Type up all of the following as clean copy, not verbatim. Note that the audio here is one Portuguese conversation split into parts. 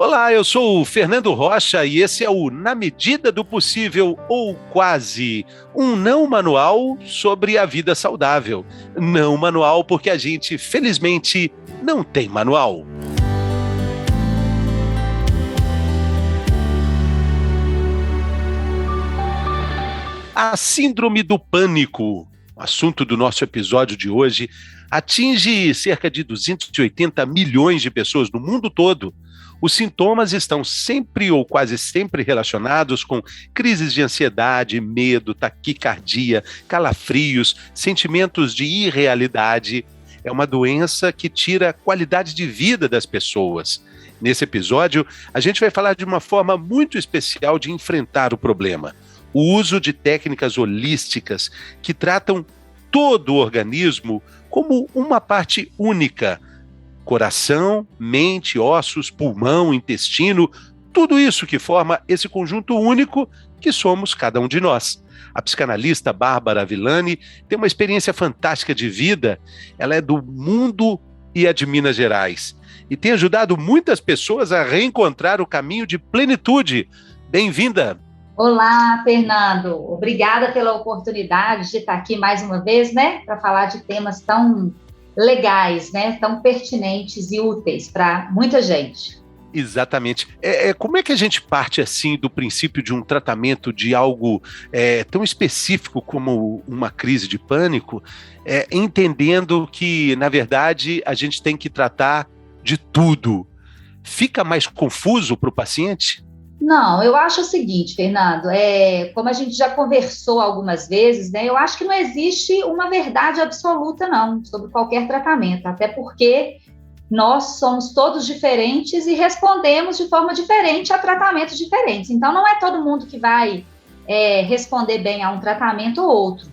Olá, eu sou o Fernando Rocha e esse é o Na Medida do Possível, ou quase, um não manual sobre a vida saudável. Não manual porque a gente, felizmente, não tem manual. A síndrome do pânico, assunto do nosso episódio de hoje, atinge cerca de 280 milhões de pessoas no mundo todo. Os sintomas estão sempre ou quase sempre relacionados com crises de ansiedade, medo, taquicardia, calafrios, sentimentos de irrealidade. É uma doença que tira a qualidade de vida das pessoas. Nesse episódio, a gente vai falar de uma forma muito especial de enfrentar o problema. O uso de técnicas holísticas que tratam todo o organismo como uma parte única. Coração, mente, ossos, pulmão, intestino, tudo isso que forma esse conjunto único que somos cada um de nós. A psicanalista Bárbara Villani tem uma experiência fantástica de vida. Ela é do mundo e é de Minas Gerais. E tem ajudado muitas pessoas a reencontrar o caminho de plenitude. Bem-vinda! Olá, Fernando. Obrigada pela oportunidade de estar aqui mais uma vez, para falar de temas tão legais, tão pertinentes e úteis para muita gente. Exatamente. Como é que a gente parte assim do princípio de um tratamento de algo tão específico como uma crise de pânico, entendendo que, na verdade, a gente tem que tratar de tudo? Fica mais confuso para o paciente? Não, eu acho o seguinte, Fernando, como a gente já conversou algumas vezes, eu acho que não existe uma verdade absoluta, não, sobre qualquer tratamento, até porque nós somos todos diferentes e respondemos de forma diferente a tratamentos diferentes. Então, não é todo mundo que vai responder bem a um tratamento ou outro,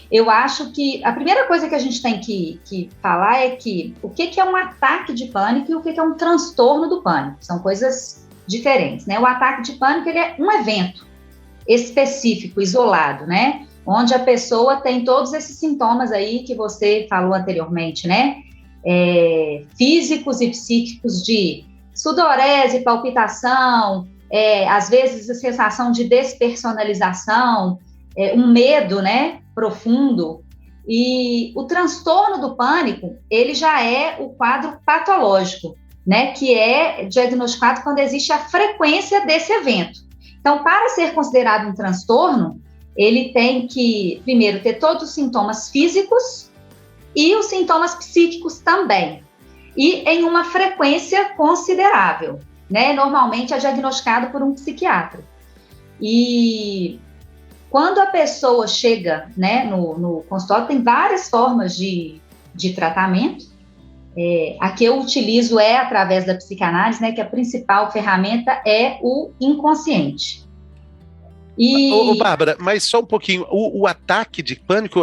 Eu acho que a primeira coisa que a gente tem que falar é que o que é um ataque de pânico e o que é um transtorno do pânico. São coisas diferentes, O ataque de pânico ele é um evento específico, isolado, Onde a pessoa tem todos esses sintomas aí que você falou anteriormente, Físicos e psíquicos de sudorese, palpitação, às vezes a sensação de despersonalização, um medo, profundo. E o transtorno do pânico, ele já é o quadro patológico, que é diagnosticado quando existe a frequência desse evento. Então, para ser considerado um transtorno, ele tem que, primeiro, ter todos os sintomas físicos e os sintomas psíquicos também, e em uma frequência considerável, Normalmente é diagnosticado por um psiquiatra. E quando a pessoa chega, no consultório, tem várias formas de tratamento. A que eu utilizo através da psicanálise, que a principal ferramenta é o inconsciente. Bárbara, mas só um pouquinho, o ataque de pânico,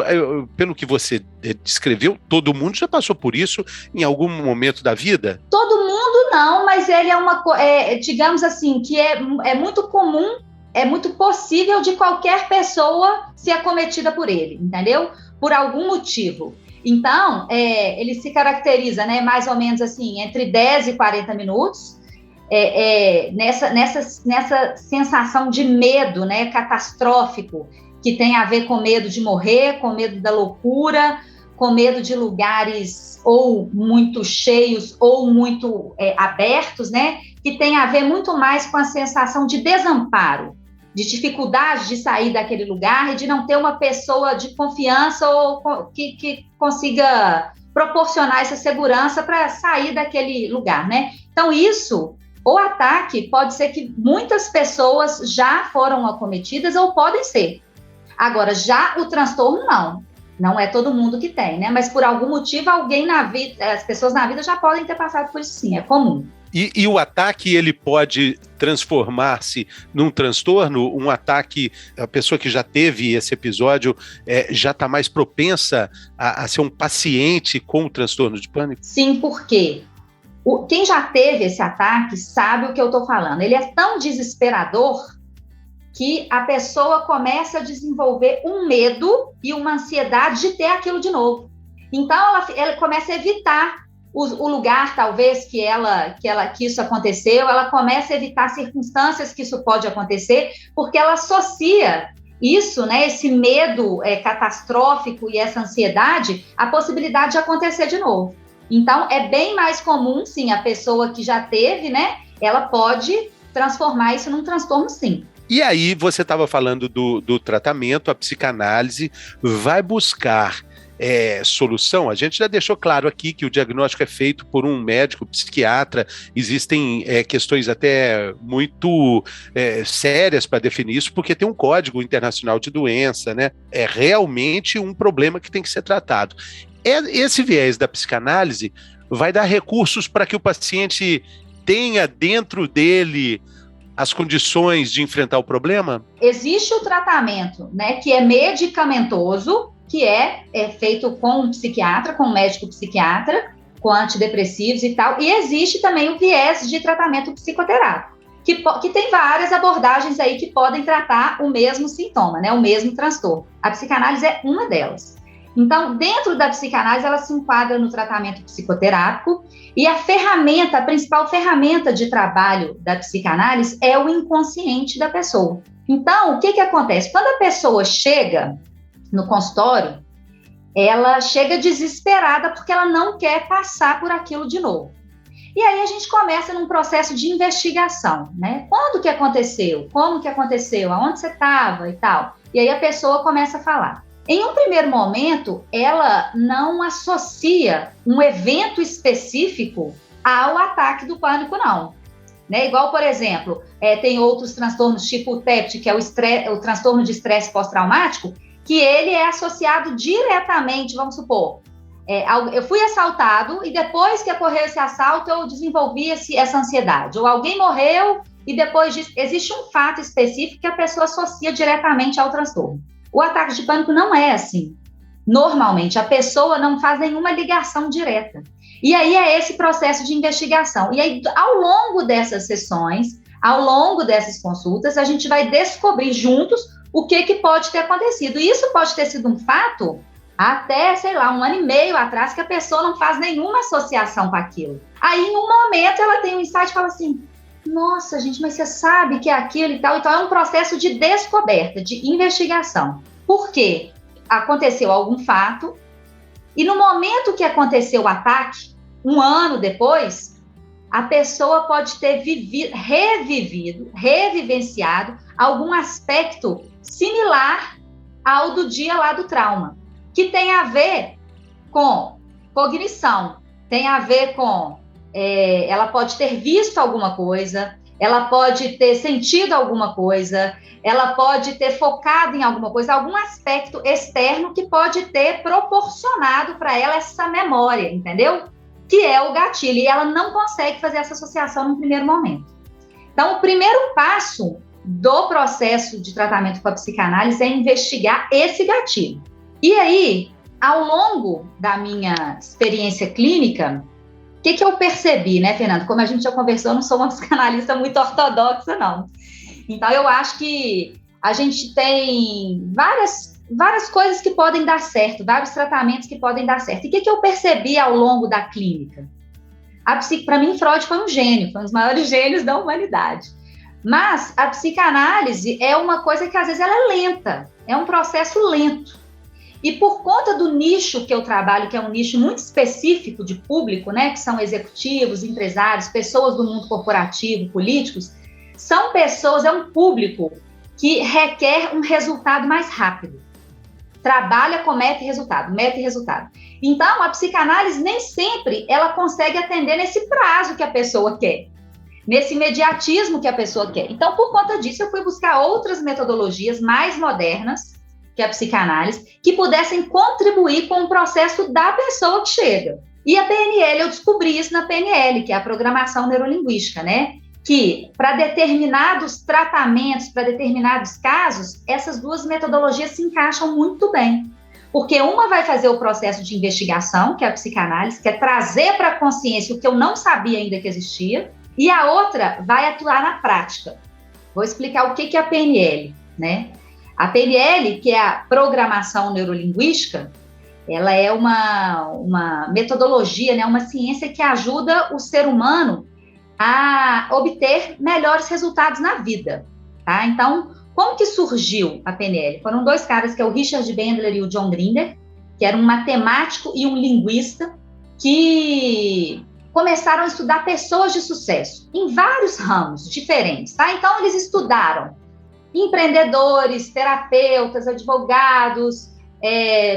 pelo que você descreveu, todo mundo já passou por isso em algum momento da vida? Todo mundo não, mas ele digamos assim, que é muito comum, é muito possível de qualquer pessoa ser acometida por ele, entendeu? Por algum motivo. Então, ele se caracteriza, mais ou menos assim, entre 10 e 40 minutos, nessa sensação de medo, catastrófico, que tem a ver com medo de morrer, com medo da loucura, com medo de lugares ou muito cheios ou muito abertos, que tem a ver muito mais com a sensação de desamparo, de dificuldade de sair daquele lugar e de não ter uma pessoa de confiança ou que consiga proporcionar essa segurança para sair daquele lugar, Então, o ataque pode ser que muitas pessoas já foram acometidas ou podem ser. Agora, já o transtorno, não é todo mundo que tem, Mas por algum motivo, alguém na vida, as pessoas na vida já podem ter passado por isso, sim, é comum. E o ataque, ele pode transformar-se num transtorno? Um ataque, a pessoa que já teve esse episódio já está mais propensa a ser um paciente com transtorno de pânico? Sim, porque quem já teve esse ataque sabe o que eu estou falando. Ele é tão desesperador que a pessoa começa a desenvolver um medo e uma ansiedade de ter aquilo de novo. Então, ela começa a evitar o lugar, talvez, que isso aconteceu, ela começa a evitar circunstâncias que isso pode acontecer, porque ela associa isso, né, esse medo catastrófico e essa ansiedade, à possibilidade de acontecer de novo. Então, é bem mais comum, sim, a pessoa que já teve, né, ela pode transformar isso num transtorno, sim. E aí, você estava falando do tratamento, a psicanálise vai buscar solução. A gente já deixou claro aqui que o diagnóstico é feito por um médico psiquiatra, existem questões até muito sérias para definir isso, porque tem um código internacional de doença, né? É realmente um problema que tem que ser tratado. Esse viés da psicanálise vai dar recursos para que o paciente tenha dentro dele as condições de enfrentar o problema? Existe o tratamento, né, que é medicamentoso, que é feito com um psiquiatra, com um médico psiquiatra, com antidepressivos e tal, e existe também o viés de tratamento psicoterápico, que tem várias abordagens aí que podem tratar o mesmo sintoma, né, o mesmo transtorno. A psicanálise é uma delas. Então, dentro da psicanálise, ela se enquadra no tratamento psicoterápico, e a principal ferramenta de trabalho da psicanálise é o inconsciente da pessoa. Então, o que acontece? Quando a pessoa chega no consultório, ela chega desesperada porque ela não quer passar por aquilo de novo. E aí a gente começa num processo de investigação, né? Quando que aconteceu? Como que aconteceu? Aonde você estava e tal? E aí a pessoa começa a falar. Em um primeiro momento, ela não associa um evento específico ao ataque do pânico, não. Né? Igual, por exemplo, tem outros transtornos tipo o TEPT, que é o transtorno de estresse pós-traumático, que ele é associado diretamente, vamos supor, eu fui assaltado e depois que ocorreu esse assalto eu desenvolvi essa ansiedade. Ou alguém morreu e depois disso, existe um fato específico que a pessoa associa diretamente ao transtorno. O ataque de pânico não é assim. Normalmente, a pessoa não faz nenhuma ligação direta. E aí é esse processo de investigação. E aí, ao longo dessas sessões, ao longo dessas consultas, a gente vai descobrir juntos o que pode ter acontecido. E isso pode ter sido um fato até, sei lá, 1 ano e meio atrás, que a pessoa não faz nenhuma associação com aquilo. Aí, em um momento, ela tem um insight e fala assim, nossa, gente, mas você sabe que é aquilo e tal. Então, é um processo de descoberta, de investigação. Por quê? Aconteceu algum fato, e no momento que aconteceu o ataque, 1 ano depois, a pessoa pode ter revivenciado algum aspecto similar ao do dia lá do trauma, que tem a ver com cognição, tem a ver com ela pode ter visto alguma coisa, ela pode ter sentido alguma coisa, ela pode ter focado em alguma coisa, algum aspecto externo que pode ter proporcionado para ela essa memória, entendeu? Que é o gatilho, e ela não consegue fazer essa associação no primeiro momento. Então, o primeiro passo do processo de tratamento com a psicanálise é investigar esse gatilho. E aí, ao longo da minha experiência clínica, o que eu percebi, né, Fernando? Como a gente já conversou, eu não sou uma psicanalista muito ortodoxa, não. Então, eu acho que a gente tem várias coisas que podem dar certo, vários tratamentos que podem dar certo. E o que eu percebi ao longo da clínica? Para mim, Freud foi um gênio, foi um dos maiores gênios da humanidade. Mas a psicanálise é uma coisa que, às vezes, ela é lenta, é um processo lento. E por conta do nicho que eu trabalho, que é um nicho muito específico de público, né, que são executivos, empresários, pessoas do mundo corporativo, políticos, são pessoas, é um público que requer um resultado mais rápido. Trabalha com meta e resultado. Então, a psicanálise nem sempre ela consegue atender nesse prazo que a pessoa quer, nesse imediatismo que a pessoa quer. Então, por conta disso, eu fui buscar outras metodologias mais modernas que a psicanálise, que pudessem contribuir com o processo da pessoa que chega. E a PNL, eu descobri isso na PNL, que é a programação neurolinguística, né? Que para determinados tratamentos, para determinados casos, essas duas metodologias se encaixam muito bem. Porque uma vai fazer o processo de investigação, que é a psicanálise, que é trazer para a consciência o que eu não sabia ainda que existia, e a outra vai atuar na prática. Vou explicar o que é a PNL, né? A PNL, que é a programação neurolinguística, Ela é uma metodologia, né, uma ciência que ajuda o ser humano a obter melhores resultados na vida, tá? Então, como que surgiu a PNL? Foram dois caras, que é o Richard Bandler e o John Grinder, que era um matemático e um linguista, que começaram a estudar pessoas de sucesso em vários ramos diferentes, tá? Então, eles estudaram empreendedores, terapeutas, advogados,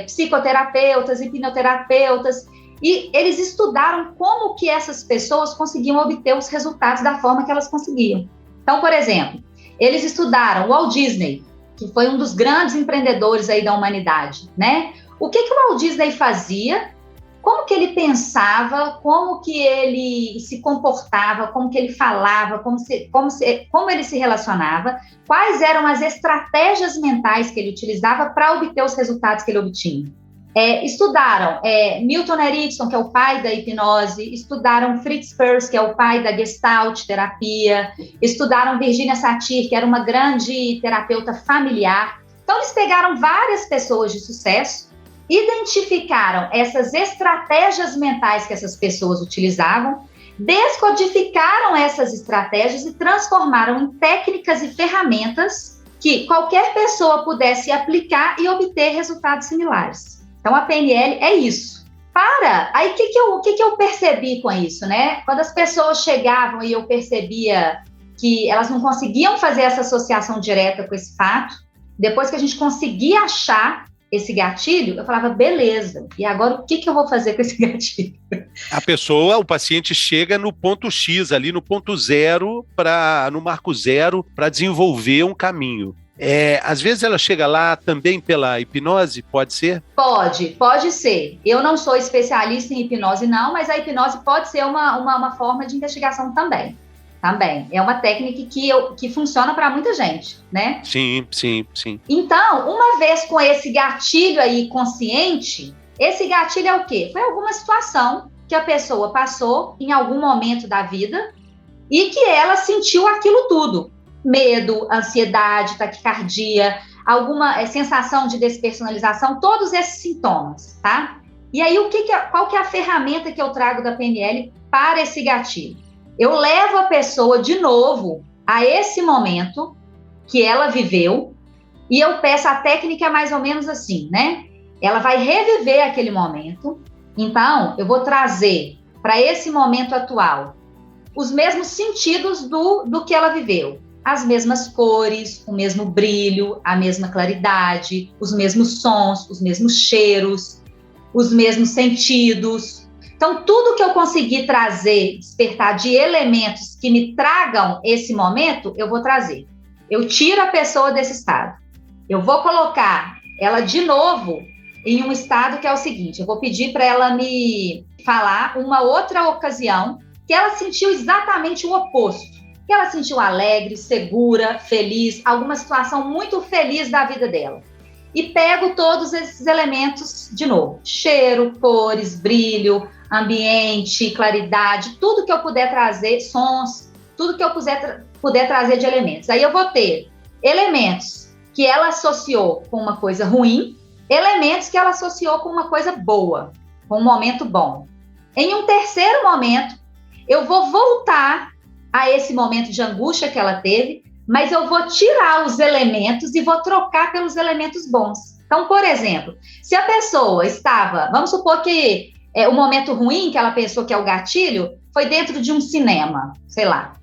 psicoterapeutas, hipnoterapeutas, e eles estudaram como que essas pessoas conseguiam obter os resultados da forma que elas conseguiam. Então, por exemplo, eles estudaram Walt Disney, que foi um dos grandes empreendedores aí da humanidade, né? O que o Walt Disney fazia, como que ele pensava, como que ele se comportava, como que ele falava, como ele se relacionava, quais eram as estratégias mentais que ele utilizava para obter os resultados que ele obtinha. Estudaram Milton Erickson, que é o pai da hipnose, estudaram Fritz Perls, que é o pai da Gestalt terapia, estudaram Virginia Satir, que era uma grande terapeuta familiar. Então, eles pegaram várias pessoas de sucesso, identificaram essas estratégias mentais que essas pessoas utilizavam, descodificaram essas estratégias e transformaram em técnicas e ferramentas que qualquer pessoa pudesse aplicar e obter resultados similares. Então, a PNL é isso. Aí, o que eu percebi com isso, né? Quando as pessoas chegavam e eu percebia que elas não conseguiam fazer essa associação direta com esse fato, depois que a gente conseguia achar esse gatilho, eu falava, beleza, e agora o que eu vou fazer com esse gatilho? O paciente chega no ponto X, ali no ponto zero, no marco zero, para desenvolver um caminho. Às vezes ela chega lá também pela hipnose, pode ser? Pode ser. Eu não sou especialista em hipnose, não, mas a hipnose pode ser uma forma de investigação também. É uma técnica que funciona para muita gente, né? Sim. Então, uma vez com esse gatilho aí consciente, esse gatilho é o quê? Foi alguma situação que a pessoa passou em algum momento da vida e que ela sentiu aquilo tudo. Medo, ansiedade, taquicardia, alguma sensação de despersonalização, todos esses sintomas, tá? E aí, qual que é a ferramenta que eu trago da PNL para esse gatilho? Eu levo a pessoa de novo a esse momento que ela viveu e eu peço, a técnica mais ou menos assim, né? Ela vai reviver aquele momento, então eu vou trazer para esse momento atual os mesmos sentidos do que ela viveu. As mesmas cores, o mesmo brilho, a mesma claridade, os mesmos sons, os mesmos cheiros, os mesmos sentidos. Então, tudo que eu conseguir trazer, despertar de elementos que me tragam esse momento, eu vou trazer. Eu tiro a pessoa desse estado. Eu vou colocar ela de novo em um estado que é o seguinte, eu vou pedir para ela me falar uma outra ocasião que ela sentiu exatamente o oposto. Que ela sentiu alegre, segura, feliz, alguma situação muito feliz da vida dela. E pego todos esses elementos de novo. Cheiro, cores, brilho, ambiente, claridade, tudo que eu puder trazer, sons, tudo que eu puder trazer de elementos. Aí eu vou ter elementos que ela associou com uma coisa ruim, elementos que ela associou com uma coisa boa, com um momento bom. Em um terceiro momento, eu vou voltar a esse momento de angústia que ela teve, mas eu vou tirar os elementos e vou trocar pelos elementos bons. Então, por exemplo, se a pessoa estava, vamos supor que o momento ruim que ela pensou que é o gatilho, foi dentro de um cinema, sei lá.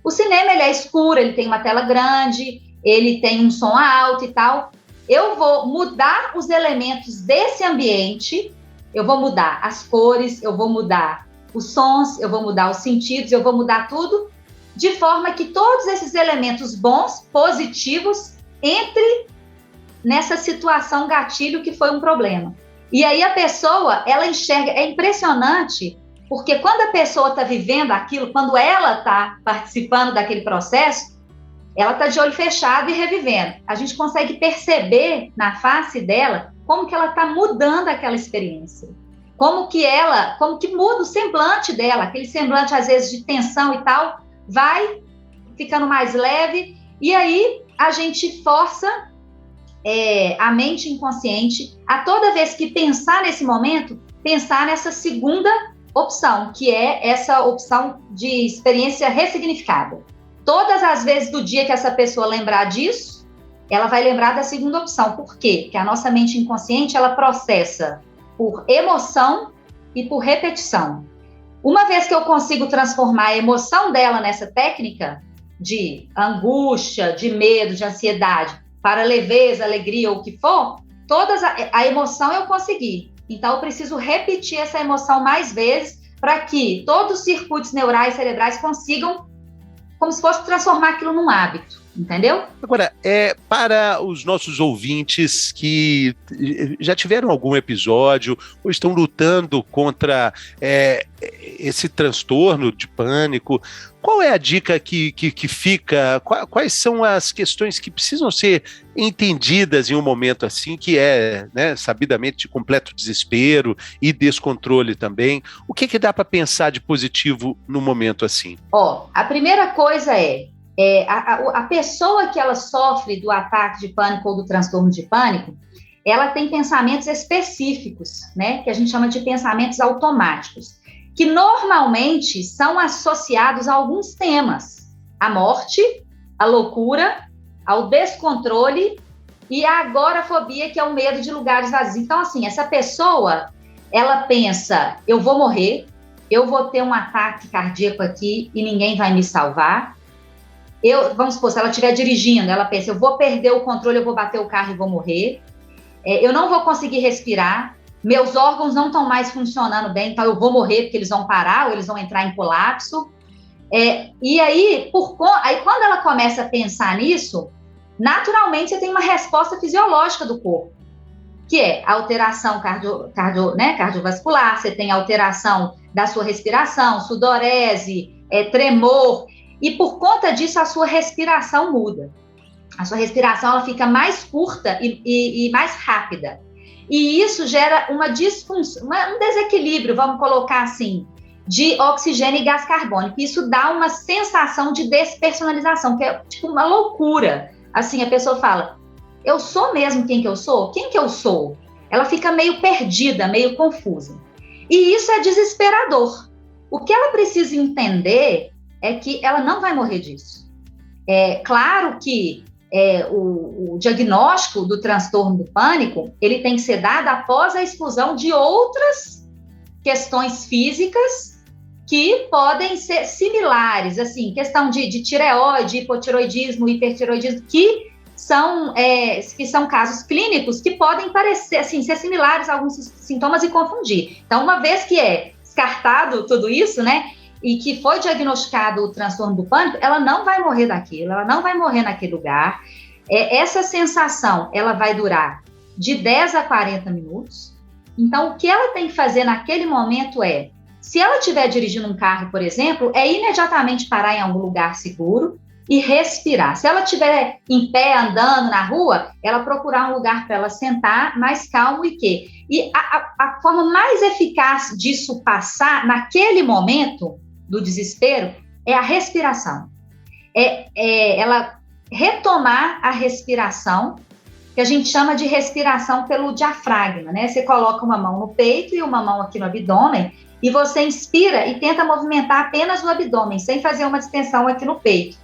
O cinema, ele é escuro, ele tem uma tela grande, ele tem um som alto e tal. Eu vou mudar os elementos desse ambiente, eu vou mudar as cores, eu vou mudar os sons, eu vou mudar os sentidos, eu vou mudar tudo, de forma que todos esses elementos bons, positivos, entrem nessa situação gatilho que foi um problema. E aí a pessoa, ela enxerga, é impressionante, porque quando a pessoa está vivendo aquilo, quando ela está participando daquele processo, ela está de olho fechado e revivendo. A gente consegue perceber na face dela como que ela está mudando aquela experiência. Como que muda o semblante dela, aquele semblante às vezes de tensão e tal, vai ficando mais leve, e aí a gente força a mente inconsciente, a toda vez que pensar nesse momento, pensar nessa segunda opção, que é essa opção de experiência ressignificada. Todas as vezes do dia que essa pessoa lembrar disso, ela vai lembrar da segunda opção. Por quê? Porque a nossa mente inconsciente, ela processa por emoção e por repetição. Uma vez que eu consigo transformar a emoção dela nessa técnica de angústia, de medo, de ansiedade, para leveza, alegria ou o que for, a emoção eu consegui. Então, eu preciso repetir essa emoção mais vezes para que todos os circuitos neurais cerebrais consigam, como se fosse transformar aquilo num hábito. Entendeu? Agora, para os nossos ouvintes que já tiveram algum episódio ou estão lutando contra esse transtorno de pânico, qual é a dica que fica? Quais são as questões que precisam ser entendidas em um momento assim, que é, né, sabidamente de completo desespero e descontrole também? O que dá para pensar de positivo num momento assim? A primeira coisa a pessoa que ela sofre do ataque de pânico ou do transtorno de pânico, ela tem pensamentos específicos, né, que a gente chama de pensamentos automáticos, que normalmente são associados a alguns temas: a morte, a loucura, ao descontrole e a agorafobia, que é o medo de lugares vazios. Então, assim, essa pessoa, ela pensa: eu vou morrer, eu vou ter um ataque cardíaco aqui e ninguém vai me salvar. Vamos supor, se ela estiver dirigindo, ela pensa: eu vou perder o controle, eu vou bater o carro e vou morrer. Eu não vou conseguir respirar, meus órgãos não estão mais funcionando bem, então eu vou morrer porque eles vão parar ou eles vão entrar em colapso. E aí quando ela começa a pensar nisso, naturalmente você tem uma resposta fisiológica do corpo, que é a alteração cardiovascular, você tem alteração da sua respiração, sudorese, tremor. E por conta disso, a sua respiração muda. A sua respiração ela fica mais curta e mais rápida. E isso gera uma disfunção, um desequilíbrio, vamos colocar assim, de oxigênio e gás carbônico. Isso dá uma sensação de despersonalização, que é tipo uma loucura. Assim, a pessoa fala: eu sou mesmo quem que eu sou? Quem que eu sou? Ela fica meio perdida, meio confusa. E isso é desesperador. O que ela precisa entender é que ela não vai morrer disso. Claro que o diagnóstico do transtorno do pânico, ele tem que ser dado após a exclusão de outras questões físicas que podem ser similares, assim, questão de tireoide, hipotireoidismo, hipertireoidismo, que são casos clínicos que podem parecer, assim, ser similares a alguns sintomas e confundir. Então, uma vez que é descartado tudo isso, né, e que foi diagnosticado o transtorno do pânico, ela não vai morrer daquilo, ela não vai morrer naquele lugar. Essa sensação, ela vai durar de 10 a 40 minutos. Então, o que ela tem que fazer naquele momento se ela estiver dirigindo um carro, por exemplo, imediatamente parar em algum lugar seguro e respirar. Se ela estiver em pé, andando na rua, ela procurar um lugar para ela sentar mais calmo E a forma mais eficaz disso passar naquele momento do desespero é a respiração. Ela retomar a respiração, que a gente chama de respiração pelo diafragma, né? Você coloca uma mão no peito e uma mão aqui no abdômen, e você inspira e tenta movimentar apenas o abdômen, sem fazer uma distensão aqui no peito.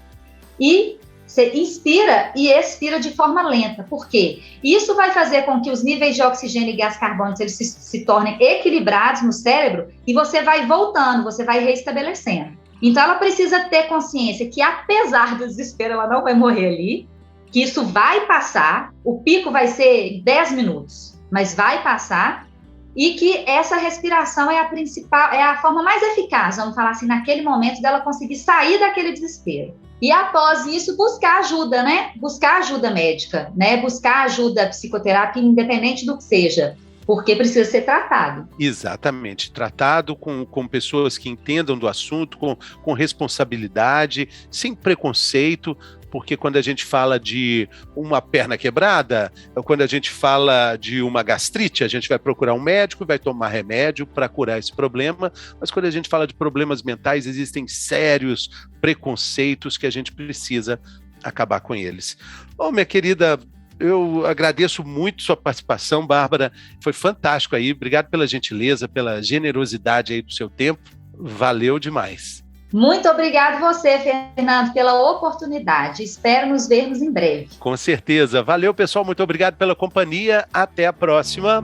E você inspira e expira de forma lenta. Por quê? Isso vai fazer com que os níveis de oxigênio e gás carbônico eles se tornem equilibrados no cérebro e você vai voltando, você vai reestabelecendo. Então, ela precisa ter consciência que, apesar do desespero, ela não vai morrer ali, que isso vai passar, o pico vai ser 10 minutos, mas vai passar, e que essa respiração é a principal, é a forma mais eficaz, vamos falar assim, naquele momento dela conseguir sair daquele desespero. E após isso, buscar ajuda, né? Buscar ajuda médica, né? Buscar ajuda psicoterápica, independente do que seja, porque precisa ser tratado. Exatamente, tratado com pessoas que entendam do assunto, com responsabilidade, sem preconceito, porque quando a gente fala de uma perna quebrada, quando a gente fala de uma gastrite, a gente vai procurar um médico e vai tomar remédio para curar esse problema, mas quando a gente fala de problemas mentais, existem sérios preconceitos que a gente precisa acabar com eles. Bom, minha querida Eu agradeço muito sua participação, Bárbara. Foi fantástico aí. Obrigado pela gentileza, pela generosidade aí do seu tempo. Valeu demais. Muito obrigado você, Fernando, pela oportunidade. Espero nos vermos em breve. Com certeza. Valeu, pessoal. Muito obrigado pela companhia. Até a próxima.